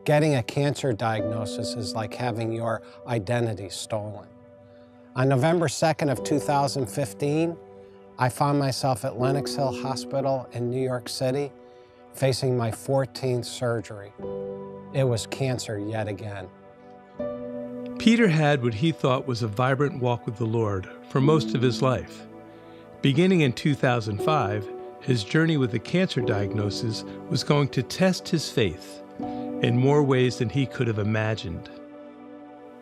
Getting a cancer diagnosis is like having your identity stolen. On November 2nd of 2015, I found myself at Lenox Hill Hospital in New York City, facing my 14th surgery. It was cancer yet again. Peter had what he thought was a vibrant walk with the Lord for most of his life. Beginning in 2005, his journey with the cancer diagnosis was going to test his faith in more ways than he could have imagined.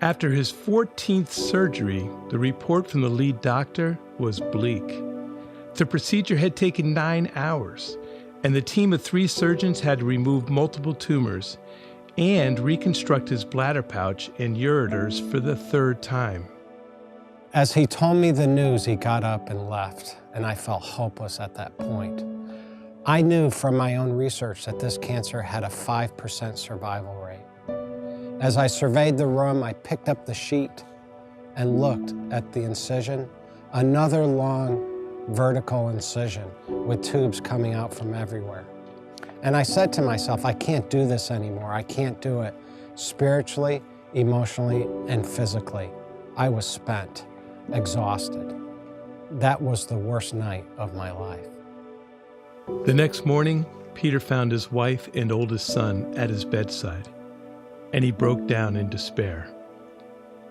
After his 14th surgery, the report from the lead doctor was bleak. The procedure had taken 9 hours, and the team of 3 surgeons had to remove multiple tumors and reconstruct his bladder pouch and ureters for the 3rd time. As he told me the news, he got up and left, and I felt hopeless at that point. I knew from my own research that this cancer had a 5% survival rate. As I surveyed the room, I picked up the sheet and looked at the incision, another long vertical incision with tubes coming out from everywhere. And I said to myself, I can't do this anymore. I can't do it spiritually, emotionally, and physically. I was spent, exhausted. That was the worst night of my life. The next morning, Peter found his wife and oldest son at his bedside, and he broke down in despair.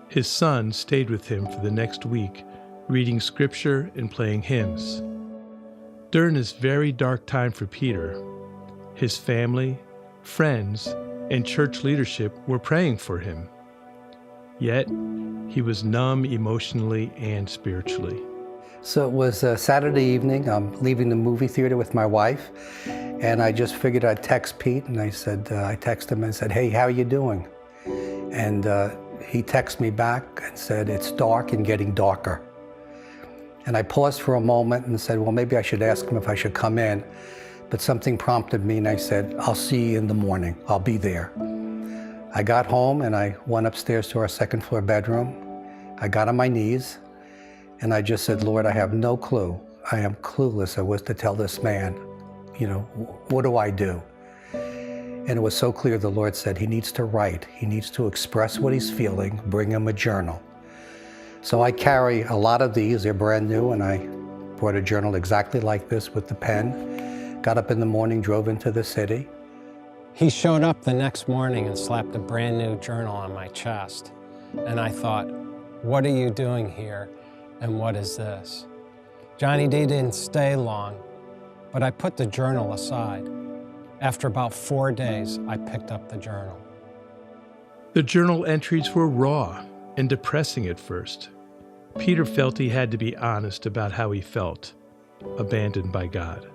His son stayed with him for the next week, reading scripture and playing hymns. During this very dark time for Peter, his family, friends, and church leadership were praying for him. Yet, he was numb emotionally and spiritually. So it was a Saturday evening. I'm leaving the movie theater with my wife, and I just figured I'd text Pete, and I texted him and said, hey, how are you doing? And he texted me back and said, it's dark and getting darker. And I paused for a moment and said, well, maybe I should ask him if I should come in. But something prompted me, and I said, I'll see you in the morning. I'll be there. I got home, and I went upstairs to our 2nd floor bedroom. I got on my knees, and I just said, Lord, I have no clue. I am clueless of what to tell this man. You know, what do I do? And it was so clear the Lord said he needs to write. He needs to express what he's feeling. Bring him a journal. So I carry a lot of these. They're brand new, and I brought a journal exactly like this with the pen. Got up in the morning, drove into the city. He showed up the next morning and slapped a brand new journal on my chest. And I thought, what are you doing here? And what is this? Johnny D didn't stay long, but I put the journal aside. After about 4 days, I picked up the journal. The journal entries were raw and depressing at first. Peter felt he had to be honest about how he felt, abandoned by God.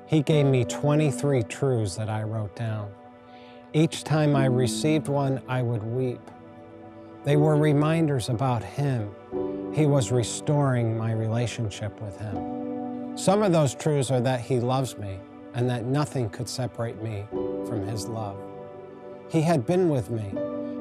He gave me 23 truths that I wrote down. Each time I received one, I would weep. They were reminders about him. He was restoring my relationship with him. Some of those truths are that he loves me and that nothing could separate me from his love. He had been with me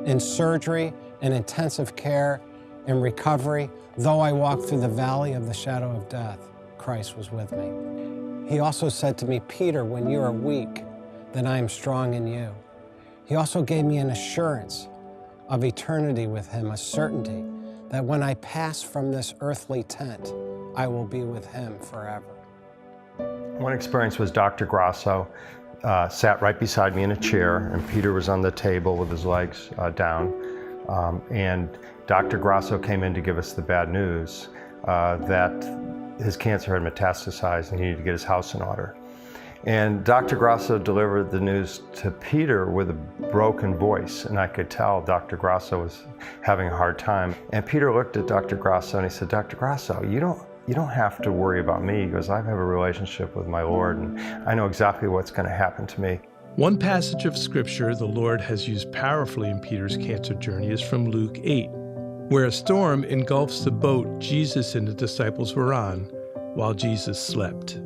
in surgery, in intensive care, in recovery. Though I walked through the valley of the shadow of death, Christ was with me. He also said to me, Peter, when you are weak, then I am strong in you. He also gave me an assurance of eternity with him, a certainty that when I pass from this earthly tent, I will be with him forever. One experience was Dr. Grasso sat right beside me in a chair, and Peter was on the table with his legs down. And Dr. Grasso came in to give us the bad news that his cancer had metastasized and he needed to get his house in order. And Dr. Grasso delivered the news to Peter with a broken voice, and I could tell Dr. Grasso was having a hard time. And Peter looked at Dr. Grasso and he said, Dr. Grasso, you don't have to worry about me, because I have a relationship with my Lord and I know exactly what's going to happen to me. One passage of scripture the Lord has used powerfully in Peter's cancer journey is from Luke 8, where a storm engulfs the boat Jesus and the disciples were on while Jesus slept.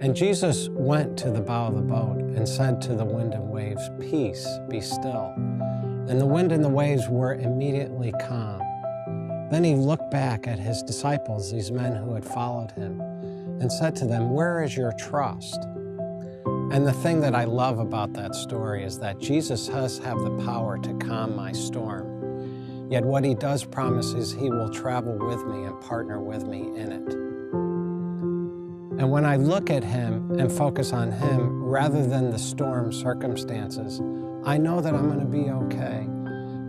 And Jesus went to the bow of the boat and said to the wind and waves, peace, be still. And the wind and the waves were immediately calm. Then he looked back at his disciples, these men who had followed him, and said to them, where is your trust? And the thing that I love about that story is that Jesus does have the power to calm my storm. Yet what he does promise is he will travel with me and partner with me in it. And when I look at him and focus on him rather than the storm circumstances, I know that I'm going to be okay,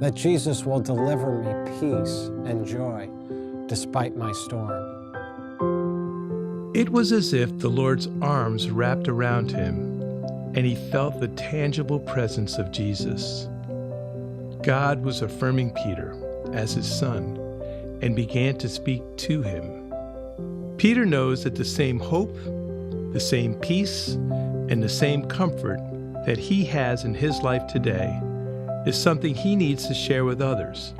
that Jesus will deliver me peace and joy despite my storm. It was as if the Lord's arms wrapped around him, and he felt the tangible presence of Jesus. God was affirming Peter as his son and began to speak to him. Peter knows that the same hope, the same peace, and the same comfort that he has in his life today is something he needs to share with others.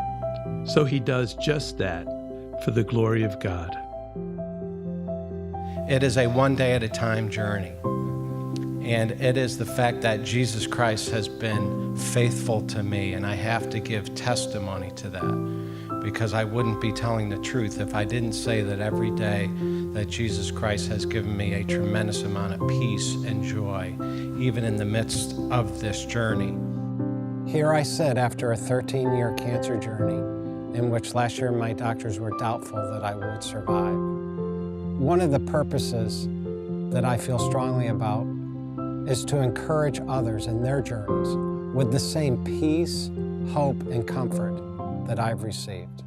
So he does just that for the glory of God. It is a one day at a time journey. And it is the fact that Jesus Christ has been faithful to me, and I have to give testimony to that, because I wouldn't be telling the truth if I didn't say that every day that Jesus Christ has given me a tremendous amount of peace and joy, even in the midst of this journey. Here I sit after a 13-year cancer journey, in which last year my doctors were doubtful that I would survive. One of the purposes that I feel strongly about is to encourage others in their journeys with the same peace, hope, and comfort that I've received.